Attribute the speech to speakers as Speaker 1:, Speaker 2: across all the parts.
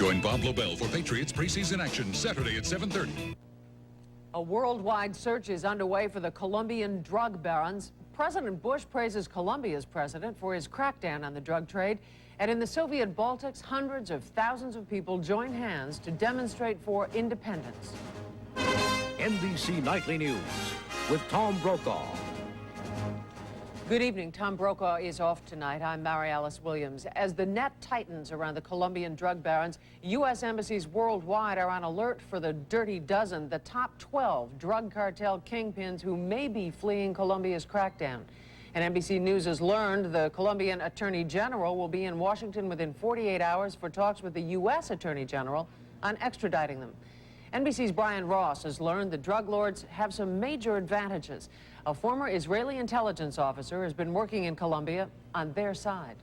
Speaker 1: Join Bob Lobel for Patriots preseason action Saturday at 7:30.
Speaker 2: A worldwide search is underway for the Colombian drug barons. President Bush praises Colombia's president for his crackdown on the drug trade. And in the Soviet Baltics, hundreds of thousands of people join hands to demonstrate for independence.
Speaker 3: NBC Nightly News with Tom Brokaw.
Speaker 2: Good evening. Tom Brokaw is off tonight. I'm Mary Alice Williams. As the net tightens around the Colombian drug barons, U.S. embassies worldwide are on alert for the dirty dozen, the top 12 drug cartel kingpins who may be fleeing Colombia's crackdown. And NBC News has learned the Colombian Attorney General will be in Washington within 48 hours for talks with the U.S. Attorney General on extraditing them. NBC's Brian Ross has learned the drug lords have some major advantages. A former Israeli intelligence officer has been working in Colombia on their side.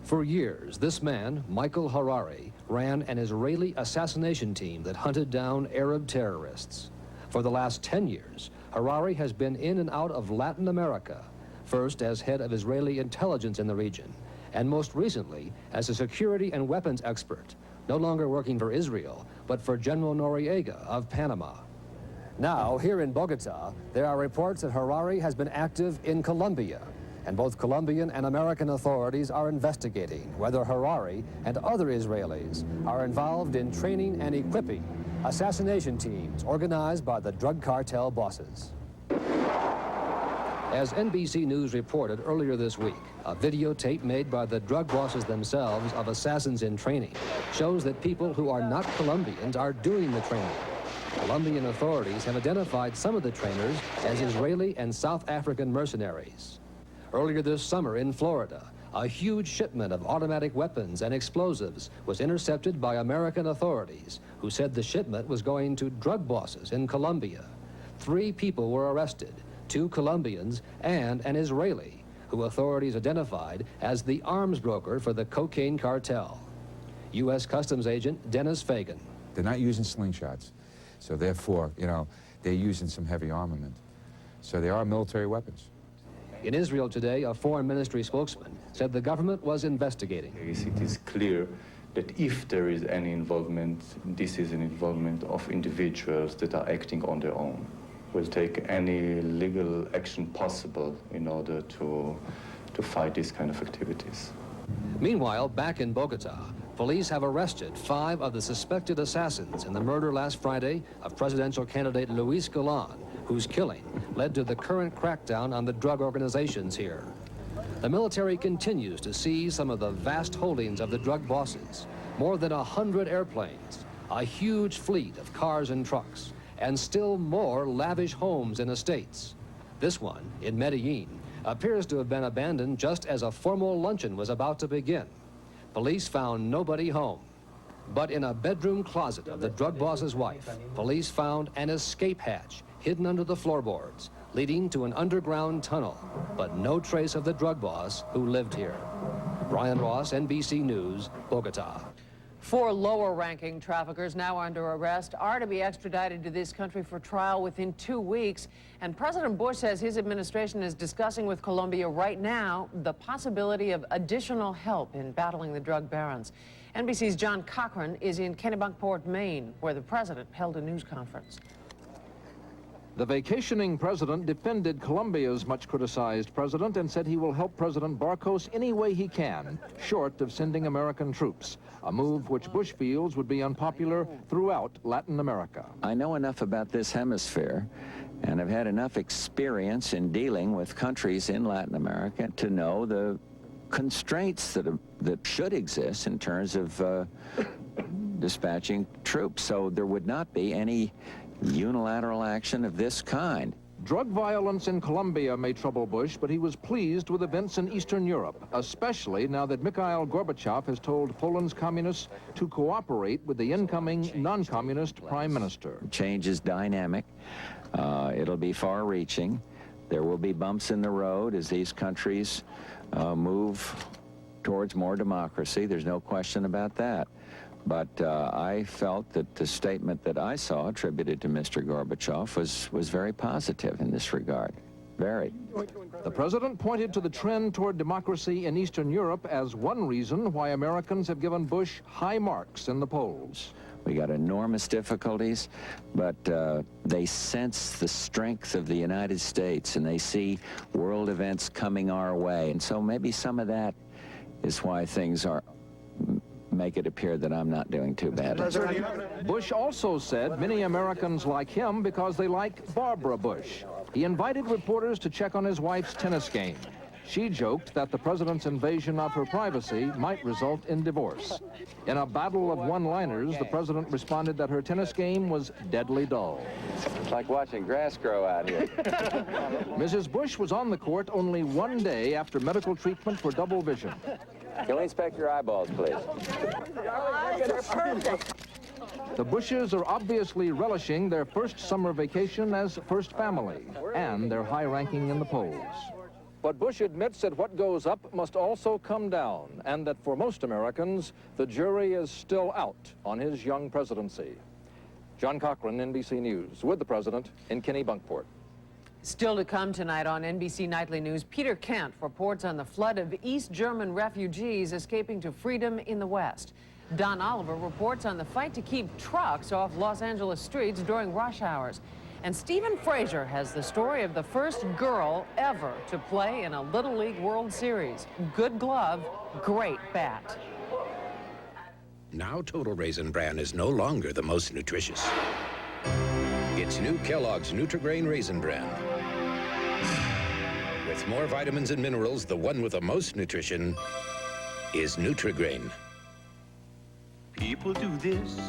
Speaker 4: For years, this man, Michael Harari, ran an Israeli assassination team that hunted down Arab terrorists. For the last 10 years, Harari has been in and out of Latin America, first as head of Israeli intelligence in the region, and most recently as a security and weapons expert, no longer working for Israel, but for General Noriega of Panama. Now, here in Bogota, there are reports that Harari has been active in Colombia, and both Colombian and American authorities are investigating whether Harari and other Israelis are involved in training and equipping assassination teams organized by the drug cartel bosses. As NBC News reported earlier this week, a videotape made by the drug bosses themselves of assassins in training shows that people who are not Colombians are doing the training. Colombian authorities have identified some of the trainers as Israeli and South African mercenaries. Earlier this summer in Florida, a huge shipment of automatic weapons and explosives was intercepted by American authorities, who said the shipment was going to drug bosses in Colombia. 3 people were arrested, 2 Colombians and an Israeli, who authorities identified as the arms broker for the cocaine cartel. U.S. Customs Agent Dennis Fagan.
Speaker 5: They're not using slingshots, so therefore, they're using some heavy armament. So they are military weapons.
Speaker 4: In Israel today, a foreign ministry spokesman said the government was investigating.
Speaker 6: It is clear that if there is any involvement, this is an involvement of individuals that are acting on their own. We'll take any legal action possible in order to fight these kind of activities.
Speaker 4: Meanwhile, back in Bogota, police have arrested 5 of the suspected assassins in the murder last Friday of presidential candidate Luis Galan, whose killing led to the current crackdown on the drug organizations here. The military continues to seize some of the vast holdings of the drug bosses, more than 100 airplanes, a huge fleet of cars and trucks, and still more lavish homes and estates. This one, in Medellin, appears to have been abandoned just as a formal luncheon was about to begin. Police found nobody home. But in a bedroom closet of the drug boss's wife, police found an escape hatch hidden under the floorboards, leading to an underground tunnel, but no trace of the drug boss who lived here. Brian Ross, NBC News, Bogota.
Speaker 2: 4 lower-ranking traffickers now under arrest are to be extradited to this country for trial within 2 weeks. And President Bush says his administration is discussing with Colombia right now the possibility of additional help in battling the drug barons. NBC's John Cochran is in Kennebunkport, Maine, where the president held a news conference.
Speaker 7: The vacationing president defended Colombia's much criticized president and said he will help President Barcos any way he can, short of sending American troops, a move which Bush feels would be unpopular throughout Latin America.
Speaker 8: I know enough about this hemisphere and have had enough experience in dealing with countries in Latin America to know the constraints that should exist in terms of dispatching troops. So there would not be any unilateral action of this kind.
Speaker 7: Drug violence in Colombia may trouble Bush, but he was pleased with events in Eastern Europe, especially now that Mikhail Gorbachev has told Poland's communists to cooperate with the incoming non-communist prime minister.
Speaker 8: Change is dynamic. It'll be far-reaching. There will be bumps in the road as these countries move towards more democracy. There's no question about that. But I felt that the statement that I saw attributed to Mr. Gorbachev was very positive in this regard. Very.
Speaker 7: The president pointed to the trend toward democracy in Eastern Europe as one reason why Americans have given Bush high marks in the polls.
Speaker 8: We got enormous difficulties, but they sense the strength of the United States, and they see world events coming our way. And so maybe some of that is why things make it appear that I'm not doing too bad.
Speaker 7: Bush also said many Americans like him because they like Barbara Bush. He invited reporters to check on his wife's tennis game. She joked that the president's invasion of her privacy might result in divorce. In a battle of one-liners, the president responded that her tennis game was deadly dull.
Speaker 8: It's like watching grass grow out here.
Speaker 7: Mrs. Bush was on the court only one day after medical treatment for double vision.
Speaker 8: Can we inspect your eyeballs, please?
Speaker 7: The Bushes are obviously relishing their first summer vacation as first family and their high ranking in the polls. But Bush admits that what goes up must also come down, and that for most Americans, the jury is still out on his young presidency. John Cochran, NBC News, with the president in Kennebunkport.
Speaker 2: Still to come tonight on NBC Nightly News, Peter Kent reports on the flood of East German refugees escaping to freedom in the West. Don Oliver reports on the fight to keep trucks off Los Angeles streets during rush hours. And Stephen Frazier has the story of the first girl ever to play in a Little League World Series. Good glove, great bat.
Speaker 9: Now Total Raisin Bran is no longer the most nutritious. It's new Kellogg's Nutri-Grain Raisin Bran. With more vitamins and minerals, the one with the most nutrition is Nutri-Grain.
Speaker 10: People do this,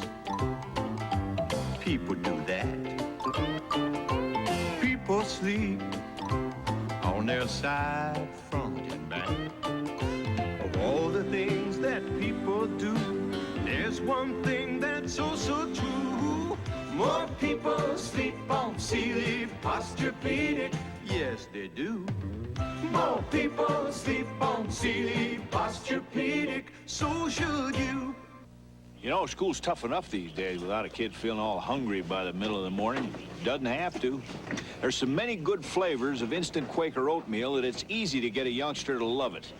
Speaker 10: people do that. People sleep on their side, front and back. Of all the things that people do, there's one thing that's so true. More people sleep on Sealy Posturepedic, yes they do. More people sleep on Sealy Posturepedic, so should you.
Speaker 11: You know, school's tough enough these days without a kid feeling all hungry by the middle of the morning. Doesn't have to. There's so many good flavors of instant Quaker oatmeal that it's easy to get a youngster to love it.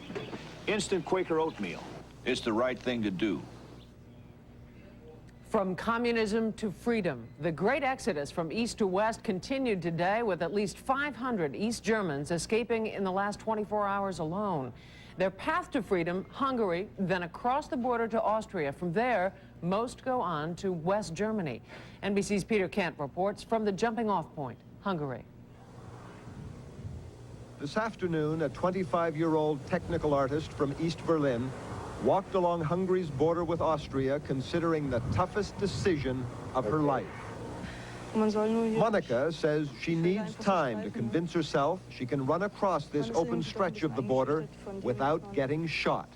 Speaker 11: Instant Quaker oatmeal. It's the right thing to do.
Speaker 2: From communism to freedom, the great exodus from east to west continued today with at least 500 East Germans escaping in the last 24 hours alone. Their path to freedom, Hungary, then across the border to Austria. From there, most go on to West Germany. NBC's Peter Kent reports from the jumping-off point, Hungary.
Speaker 12: This afternoon, a 25-year-old technical artist from East Berlin walked along Hungary's border with Austria, considering the toughest decision of her life. Monica says she needs time to convince herself she can run across this open stretch of the border without getting shot.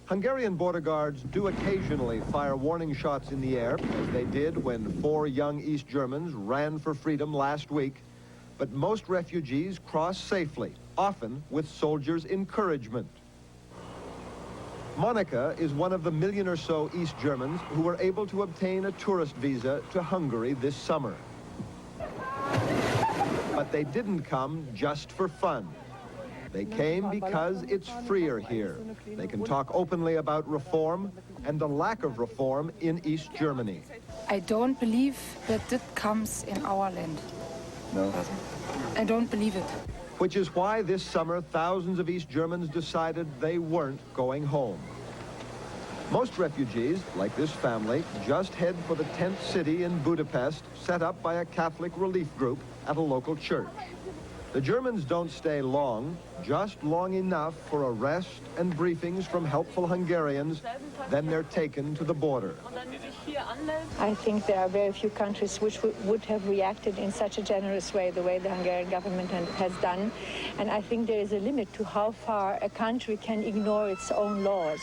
Speaker 12: Hungarian border guards do occasionally fire warning shots in the air, as they did when 4 young East Germans ran for freedom last week. But most refugees cross safely, often with soldiers' encouragement. Monica is one of the 1 million or so East Germans who were able to obtain a tourist visa to Hungary this summer. But they didn't come just for fun. They came because it's freer here. They can talk openly about reform and the lack of reform in East Germany.
Speaker 13: I don't believe that it comes in our land. No. I don't believe it.
Speaker 12: Which is why this summer thousands of East Germans decided they weren't going home. Most refugees, like this family, just head for the tent city in Budapest, set up by a Catholic relief group at a local church. The Germans don't stay long, just long enough for a rest and briefings from helpful Hungarians. Then they're taken to the border.
Speaker 14: I think there are very few countries which would have reacted in such a generous way, the way the Hungarian government has done. And I think there is a limit to how far a country can ignore its own laws.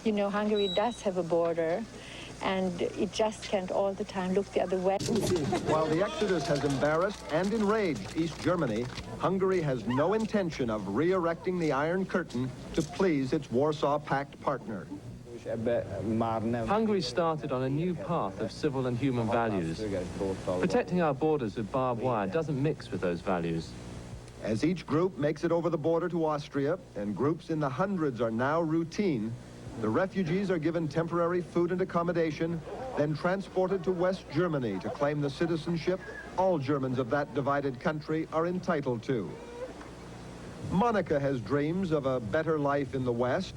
Speaker 14: You know, Hungary does have a border, and it just can't all the time look the other way.
Speaker 12: While the exodus has embarrassed and enraged East Germany, Hungary has no intention of re-erecting the Iron Curtain to please its Warsaw Pact partner.
Speaker 15: Hungary started on a new path of civil and human values. Protecting our borders with barbed wire doesn't mix with those values.
Speaker 12: As each group makes it over the border to Austria, and groups in the hundreds are now routine, the refugees are given temporary food and accommodation, then transported to West Germany to claim the citizenship all Germans of that divided country are entitled to. Monica has dreams of a better life in the West.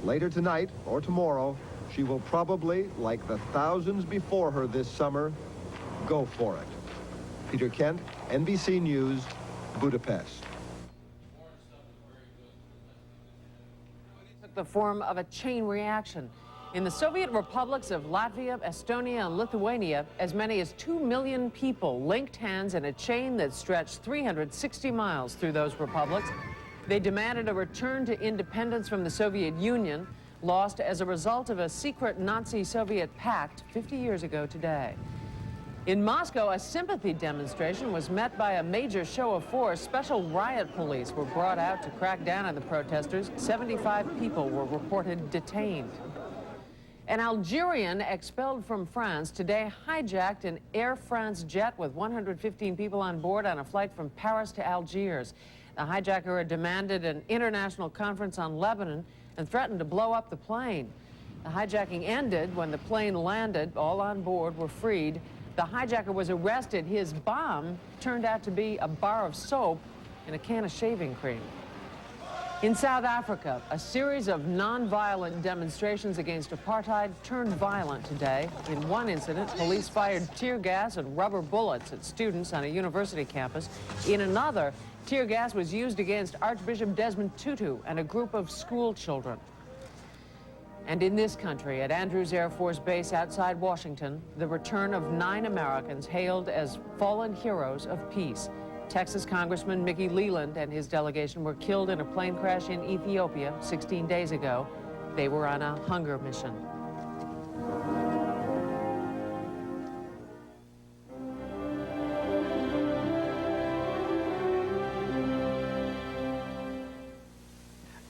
Speaker 12: Later tonight or tomorrow, she will probably, like the thousands before her this summer, go for it. Peter Kent, NBC News, Budapest.
Speaker 2: Took the form of a chain reaction. In the Soviet republics of Latvia, Estonia, and Lithuania, as many as 2 million people linked hands in a chain that stretched 360 miles through those republics. They demanded a return to independence from the Soviet Union, lost as a result of a secret Nazi-Soviet pact 50 years ago today. In Moscow, a sympathy demonstration was met by a major show of force. Special riot police were brought out to crack down on the protesters. 75 people were reported detained. An Algerian expelled from France today hijacked an Air France jet with 115 people on board on a flight from Paris to Algiers. The hijacker had demanded an international conference on Lebanon and threatened to blow up the plane. The hijacking ended when the plane landed. All on board were freed. The hijacker was arrested. His bomb turned out to be a bar of soap and a can of shaving cream. In South Africa, a series of non-violent demonstrations against apartheid turned violent today. In one incident, police fired tear gas and rubber bullets at students on a university campus. In another, tear gas was used against Archbishop Desmond Tutu and a group of school children. And in this country, at Andrews Air Force Base outside Washington, the return of 9 Americans hailed as fallen heroes of peace. Texas Congressman Mickey Leland and his delegation were killed in a plane crash in Ethiopia 16 days ago. They were on a hunger mission.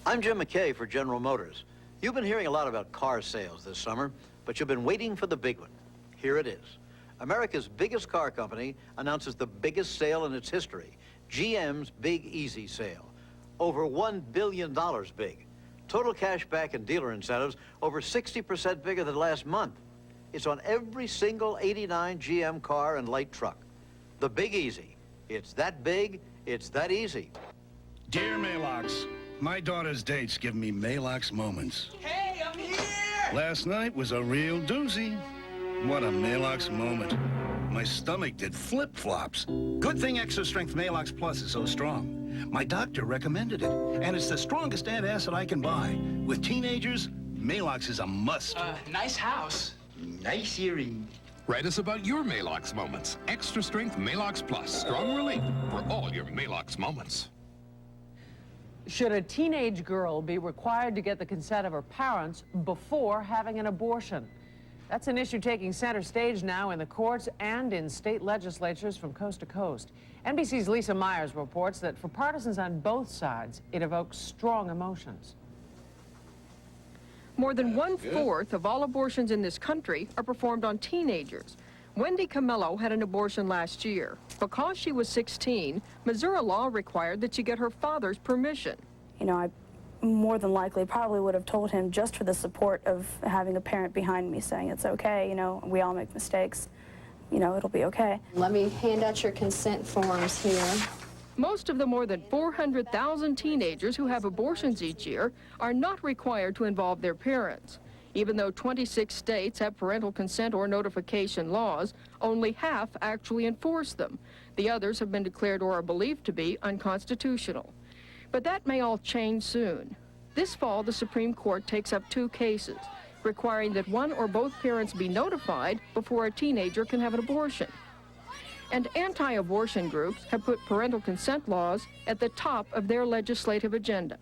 Speaker 16: I'm Jim McKay for General Motors. You've been hearing a lot about car sales this summer, but you've been waiting for the big one. Here it is. America's biggest car company announces the biggest sale in its history, GM's Big Easy Sale. Over $1 billion big. Total cash back and dealer incentives over 60% bigger than last month. It's on every single '89 GM car and light truck. The Big Easy. It's that big, it's that easy.
Speaker 17: Dear Maylocks, my daughter's dates give me Maylocks moments.
Speaker 18: Hey, I'm here!
Speaker 17: Last night was a real doozy. What a Maylocks moment. My stomach did flip-flops. Good thing Extra Strength Maylocks Plus is so strong. My doctor recommended it, and it's the strongest antacid I can buy. With teenagers, Maylocks is a must.
Speaker 18: Nice house. Nice earring.
Speaker 1: Write us about your Maylocks moments. Extra Strength Maylocks Plus. Strong relief for all your Maylocks moments.
Speaker 2: Should a teenage girl be required to get the consent of her parents before having an abortion? That's an issue taking center stage now in the courts and in state legislatures from coast to coast. NBC's Lisa Myers reports that for partisans on both sides, it evokes strong emotions.
Speaker 19: More than 1/4 of all abortions in this country are performed on teenagers. Wendy Camello had an abortion last year. Because she was 16, Missouri law required that she get her father's permission.
Speaker 20: You know, I more than likely probably would have told him just for the support of having a parent behind me saying it's okay, you know, we all make mistakes, you know, it'll be okay.
Speaker 21: Let me hand out your consent forms here.
Speaker 19: Most of the more than 400,000 teenagers who have abortions each year are not required to involve their parents. Even though 26 states have parental consent or notification laws, only half actually enforce them. The others have been declared or are believed to be unconstitutional. But that may all change soon. This fall, the Supreme Court takes up 2 cases, requiring that one or both parents be notified before a teenager can have an abortion. And anti-abortion groups have put parental consent laws at the top of their legislative agenda.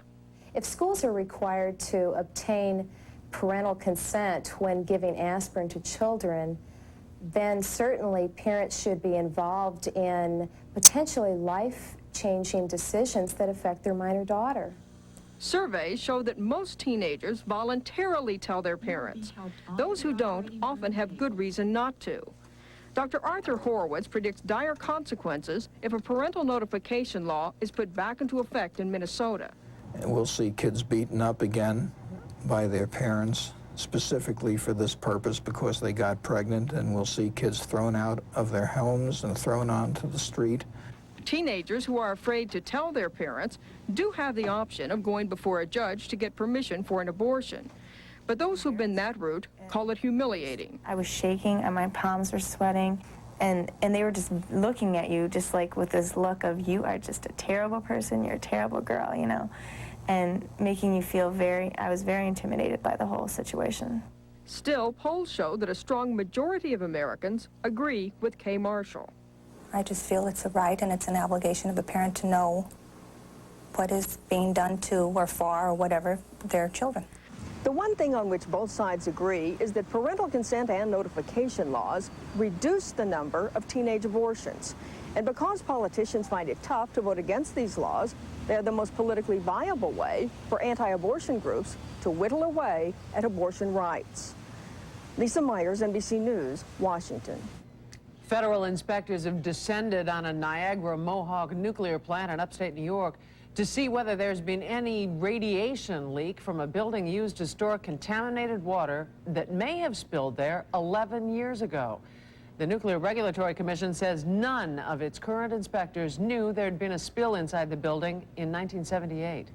Speaker 21: If schools are required to obtain parental consent when giving aspirin to children, then certainly parents should be involved in potentially life-changing decisions that affect their minor daughter.
Speaker 19: Surveys show that most teenagers voluntarily tell their parents. Those who don't often have good reason not to. Dr. Arthur Horowitz predicts dire consequences if a parental notification law is put back into effect in Minnesota.
Speaker 3: And we'll see kids beaten up again by their parents, specifically for this purpose because they got pregnant, and we'll see kids thrown out of their homes and thrown onto the street.
Speaker 19: Teenagers who are afraid to tell their parents do have the option of going before a judge to get permission for an abortion. But those who've been that route call it humiliating.
Speaker 22: I was shaking and my palms were sweating, and they were just looking at you just like with this look of, you are just a terrible person, you're a terrible girl, you know, and making you feel I was very intimidated by the whole situation.
Speaker 19: Still, polls show that a strong majority of Americans agree with Kay Marshall.
Speaker 23: I just feel it's a right and it's an obligation of a parent to know what is being done to or for or whatever their children.
Speaker 24: The one thing on which both sides agree is that parental consent and notification laws reduce the number of teenage abortions. And because politicians find it tough to vote against these laws, they're the most politically viable way for anti-abortion groups to whittle away at abortion rights. Lisa Myers, NBC News, Washington.
Speaker 2: Federal inspectors have descended on a Niagara Mohawk nuclear plant in upstate New York to see whether there's been any radiation leak from a building used to store contaminated water that may have spilled there 11 years ago. The Nuclear Regulatory Commission says none of its current inspectors knew there'd been a spill inside the building in 1978.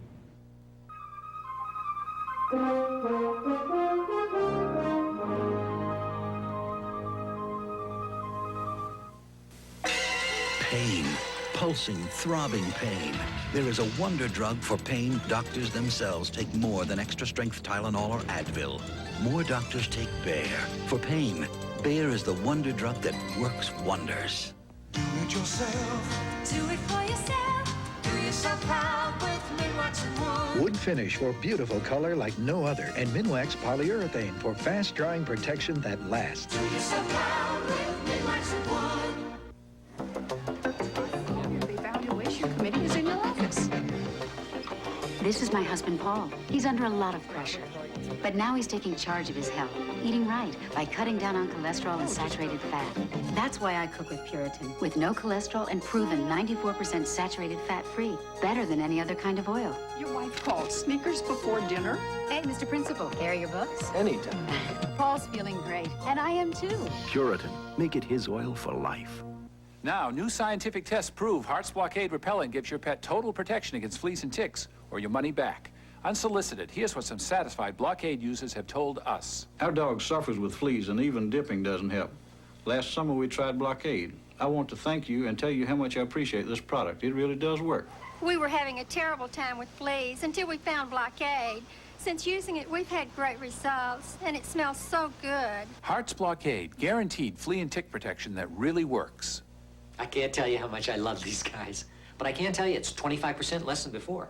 Speaker 25: Pain. Pulsing, throbbing pain. There is a wonder drug for pain doctors themselves take more than extra-strength Tylenol or Advil. More doctors take Bayer. For pain, Bayer is the wonder drug that works wonders.
Speaker 26: Do it yourself. Do it for yourself. Do yourself proud with Minwax and Wood.
Speaker 27: Wood finish for beautiful color like no other, and Minwax polyurethane for fast-drying protection that lasts.
Speaker 26: Do yourself proud with Minwax and Wood.
Speaker 28: Committee is in your office. This is my husband, Paul. He's under a lot of pressure. But now he's taking charge of his health, eating right by cutting down on cholesterol and saturated fat. That's why I cook with Puritan, with no cholesterol and proven 94% saturated fat-free. Better than any other kind of oil.
Speaker 19: Your wife called sneakers before dinner?
Speaker 28: Hey, Mr. Principal, carry your books?
Speaker 27: Anytime.
Speaker 28: Paul's feeling great, and I am too.
Speaker 25: Puritan. Make it his oil for life.
Speaker 29: Now, new scientific tests prove Heart's Blockade Repellent gives your pet total protection against fleas and ticks, or your money back. Unsolicited, here's what some satisfied Blockade users have told us.
Speaker 30: Our dog suffers with fleas, and even dipping doesn't help. Last summer, we tried Blockade. I want to thank you and tell you how much I appreciate this product. It really does work.
Speaker 31: We were having a terrible time with fleas until we found Blockade. Since using it, we've had great results, and it smells so good.
Speaker 29: Heart's Blockade, guaranteed flea and tick protection that really works.
Speaker 32: I can't tell you how much I love these guys, but I can tell you it's 25% less than before.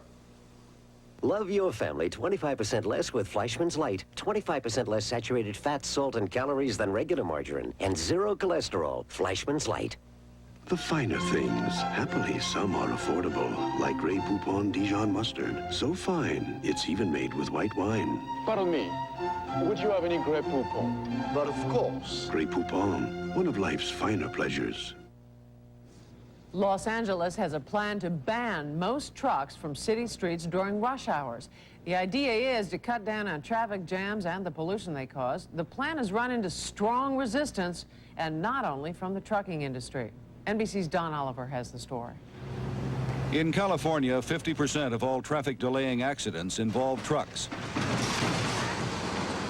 Speaker 33: Love your family 25% less with Fleischmann's Light. 25% less saturated fat, salt, and calories than regular margarine. And zero cholesterol. Fleischmann's Light.
Speaker 34: The finer things. Happily, some are affordable, like Grey Poupon Dijon mustard. So fine, it's even made with white wine.
Speaker 35: Pardon me, would you have any Grey Poupon?
Speaker 34: But of course. Grey Poupon, one of life's finer pleasures.
Speaker 2: Los Angeles has a plan to ban most trucks from city streets during rush hours. The idea is to cut down on traffic jams and the pollution they cause. The plan has run into strong resistance, and not only from the trucking industry. NBC's Don Oliver has the story.
Speaker 36: In California, 50% of all traffic delaying accidents involve trucks.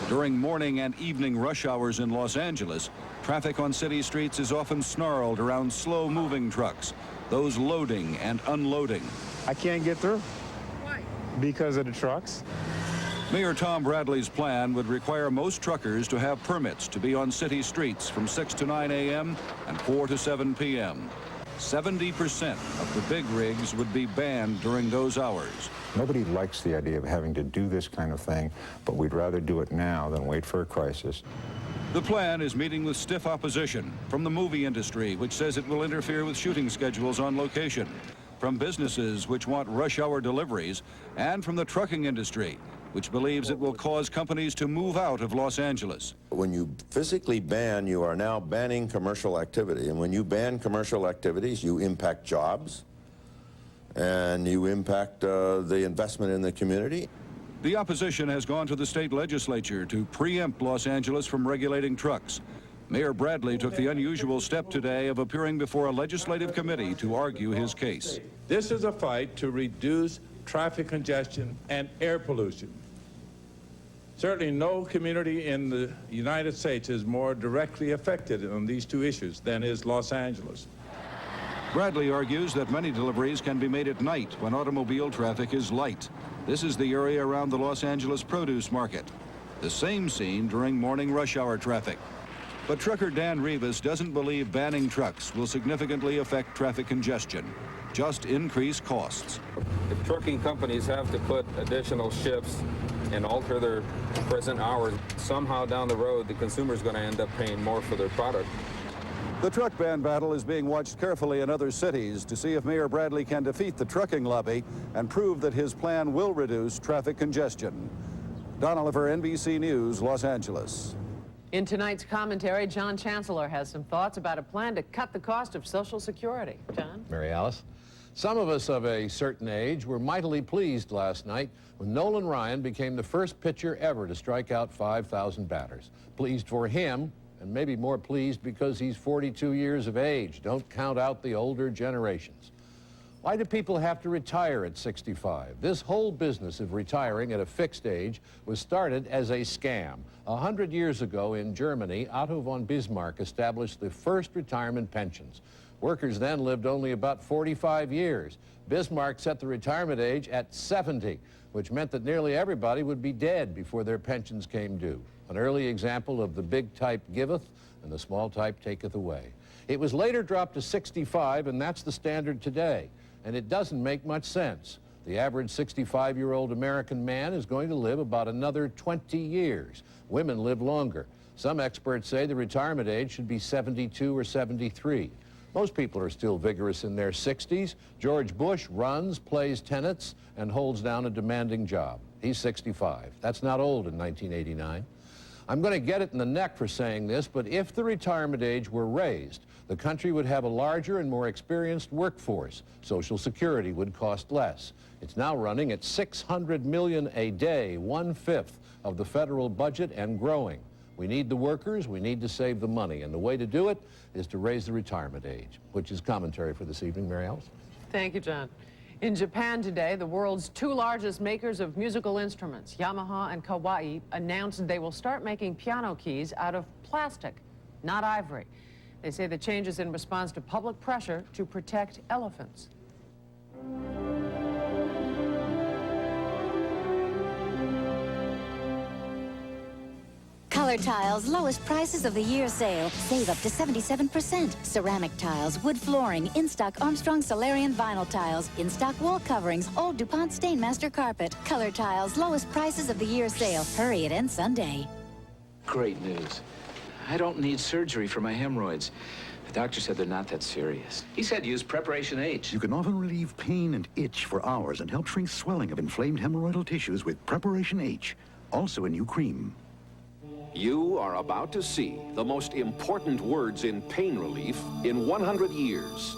Speaker 36: During morning and evening rush hours in Los Angeles, traffic on city streets is often snarled around slow-moving trucks, those loading and unloading.
Speaker 37: I can't get through.
Speaker 2: Why?
Speaker 37: Because of the trucks.
Speaker 36: Mayor Tom Bradley's plan would require most truckers to have permits to be on city streets from 6 to 9 a.m. and 4 to 7 p.m. 70% of the big rigs would be banned during those hours.
Speaker 5: Nobody likes the idea of having to do this kind of thing, but we'd rather do it now than wait for a crisis.
Speaker 36: The plan is meeting with stiff opposition from the movie industry, which says it will interfere with shooting schedules on location, from businesses which want rush hour deliveries, and from the trucking industry, which believes it will cause companies to move out of Los Angeles.
Speaker 1: When you physically ban, you are now banning commercial activity. And when you ban commercial activities, you impact jobs and you impact the investment in the community.
Speaker 36: The opposition has gone to the state legislature to preempt Los Angeles from regulating trucks. Mayor Bradley took the unusual step today of appearing before a legislative committee to argue his case.
Speaker 4: This is a fight to reduce traffic congestion and air pollution. Certainly no community in the United States is more directly affected on these two issues than is Los Angeles.
Speaker 36: Bradley argues that many deliveries can be made at night when automobile traffic is light. This is the area around the Los Angeles produce market. The same scene during morning rush hour traffic. But trucker Dan Rivas doesn't believe banning trucks will significantly affect traffic congestion, just increase costs.
Speaker 6: If trucking companies have to put additional shifts and alter their present hours, somehow down the road the consumer's going to end up paying more for their product.
Speaker 36: The truck ban battle is being watched carefully in other cities to see if Mayor Bradley can defeat the trucking lobby and prove that his plan will reduce traffic congestion. Don Oliver, NBC News, Los Angeles.
Speaker 2: In tonight's commentary, John Chancellor has some thoughts about a plan to cut the cost of Social Security. John?
Speaker 7: Mary Alice. Some of us of a certain age were mightily pleased last night when Nolan Ryan became the first pitcher ever to strike out 5,000 batters. Pleased for him, and maybe more pleased because he's 42 years of age. Don't count out the older generations. Why do people have to retire at 65? This whole business of retiring at a fixed age was started as a scam. 100 years ago in Germany, Otto von Bismarck established the first retirement pensions. Workers then lived only about 45 years. Bismarck set the retirement age at 70, which meant that nearly everybody would be dead before their pensions came due. An early example of the big type giveth and the small type taketh away. It was later dropped to 65, and that's the standard today. And it doesn't make much sense. The average 65-year-old American man is going to live about another 20 years. Women live longer. Some experts say the retirement age should be 72 or 73. Most people are still vigorous in their 60s. George Bush runs, plays tennis, and holds down a demanding job. He's 65. That's not old in 1989. I'm going to get it in the neck for saying this, but if the retirement age were raised, the country would have a larger and more experienced workforce. Social Security would cost less. It's now running at $600 million a day, 1/5 of the federal budget and growing. We need the workers, we need to save the money, and the way to do it is to raise the retirement age, which is commentary for this evening. Mary Alice?
Speaker 2: Thank you, John. In Japan today, the world's two largest makers of musical instruments, Yamaha and Kawai, announced they will start making piano keys out of plastic, not ivory. They say the change is in response to public pressure to protect elephants.
Speaker 8: Color Tiles, lowest prices of the year sale. Save up to 77%. Ceramic tiles, wood flooring, in-stock Armstrong Solarian vinyl tiles, in-stock wall coverings, old DuPont Stainmaster carpet. Color Tiles, lowest prices of the year sale. Hurry, it ends Sunday.
Speaker 9: Great news. I don't need surgery for my hemorrhoids. The doctor said they're not that serious. He said use Preparation H.
Speaker 34: You can often relieve pain and itch for hours and help shrink swelling of inflamed hemorrhoidal tissues with Preparation H, also a new cream.
Speaker 10: You are about to see the most important words in pain relief in 100 years.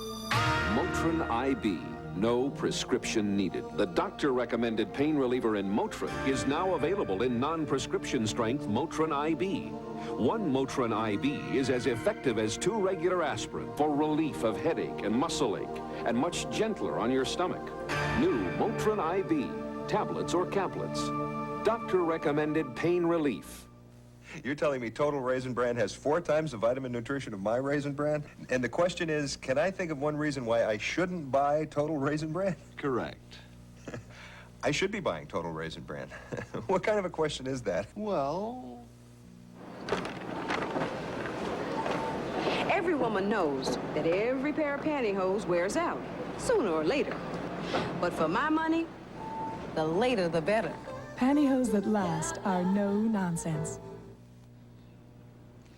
Speaker 10: Motrin IB. No prescription needed. The doctor-recommended pain reliever in Motrin is now available in non-prescription strength Motrin IB. One Motrin IB is as effective as 2 regular aspirin for relief of headache and muscle ache, and much gentler on your stomach. New Motrin IB, tablets or caplets. Doctor-recommended pain relief.
Speaker 11: You're telling me Total Raisin Bran has 4 times the vitamin nutrition of my Raisin Bran? And the question is, can I think of one reason why I shouldn't buy Total Raisin Bran? Correct. I should be buying Total Raisin Bran. What kind of a question is that? Well...
Speaker 12: Every woman knows that every pair of pantyhose wears out, sooner or later. But for my money, the later the better.
Speaker 13: Pantyhose that last are no nonsense.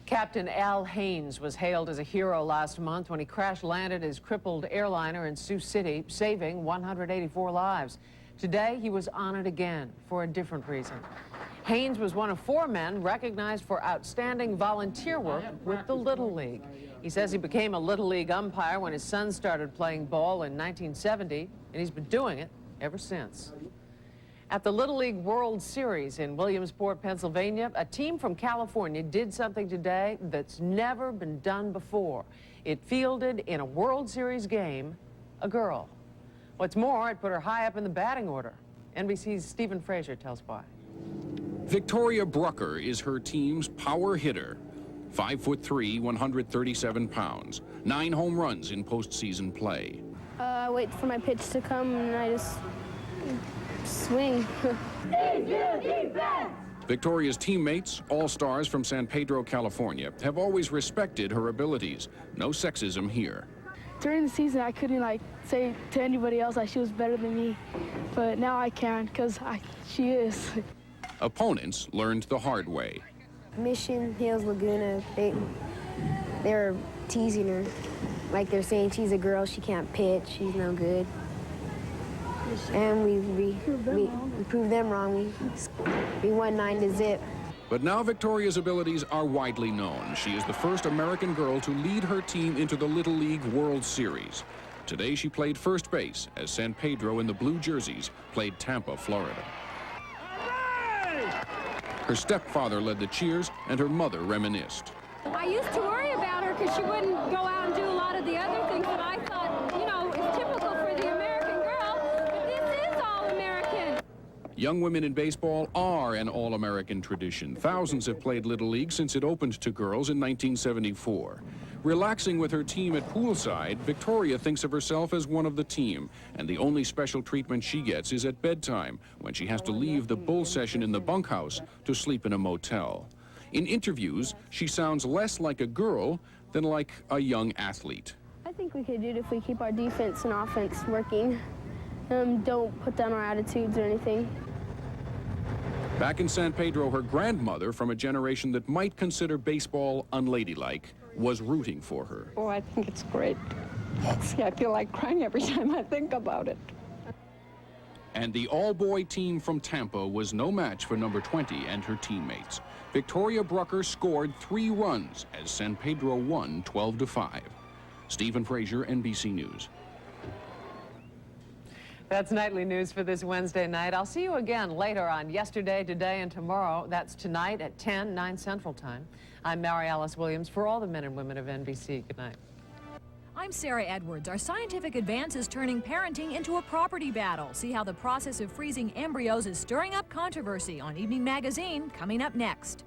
Speaker 2: Captain Al Haynes was hailed as a hero last month when he crash-landed his crippled airliner in Sioux City, saving 184 lives. Today, he was honored again for a different reason. Haynes was one of 4 men recognized for outstanding volunteer work with the Little League. He says he became a Little League umpire when his son started playing ball in 1970, and he's been doing it ever since. At the Little League World Series in Williamsport, Pennsylvania, a team from California did something today that's never been done before. It fielded in a World Series game a girl. What's more, it put her high up in the batting order. NBC's Stephen Frazier tells why.
Speaker 3: Victoria Brucker is her team's power hitter. 5'3", 137 pounds. 9 home runs in postseason play.
Speaker 14: I wait for my pitch to come and I just swing.
Speaker 3: Victoria's teammates, all-stars from San Pedro, California, have always respected her abilities. No sexism here.
Speaker 14: During the season, I couldn't say to anybody else that she was better than me, but now I can because she is.
Speaker 3: Opponents learned the hard way.
Speaker 14: Mission Hills Laguna, they were teasing her. Like they're saying she's a girl, she can't pitch, she's no good. And we proved them wrong. We won 9-0.
Speaker 3: But now Victoria's abilities are widely known. She is the first American girl to lead her team into the Little League World Series. Today she played first base as San Pedro in the blue jerseys played Tampa, Florida. Her stepfather led the cheers and her mother reminisced.
Speaker 14: I used to worry about her because she wouldn't go out and do a lot of the other things that I thought, you know, is typical for the American girl, but this is all American.
Speaker 3: Young women in baseball are an all-American tradition. Thousands have played Little League since it opened to girls in 1974. Relaxing with her team at poolside, Victoria thinks of herself as one of the team, and the only special treatment she gets is at bedtime, when she has to leave the bull session in the bunkhouse to sleep in a motel. In interviews, she sounds less like a girl than like a young athlete.
Speaker 14: I think we could do it if we keep our defense and offense working. Don't put down our attitudes or anything.
Speaker 3: Back in San Pedro, her grandmother, from a generation that might consider baseball unladylike, was rooting for her.
Speaker 15: Oh, I think it's great. See, I feel like crying every time I think about it.
Speaker 3: And the all-boy team from Tampa was no match for number 20 and her teammates. Victoria Brucker scored 3 runs as San Pedro won 12-5. Stephen Frazier, NBC News.
Speaker 2: That's Nightly News for this Wednesday night. I'll see you again later on Yesterday, Today, and Tomorrow. That's tonight at 10, 9 Central Time. I'm Mary Alice Williams for all the men and women of NBC. Good night.
Speaker 16: I'm Sarah Edwards. Our scientific advance is turning parenting into a property battle. See how the process of freezing embryos is stirring up controversy on Evening Magazine, coming up next.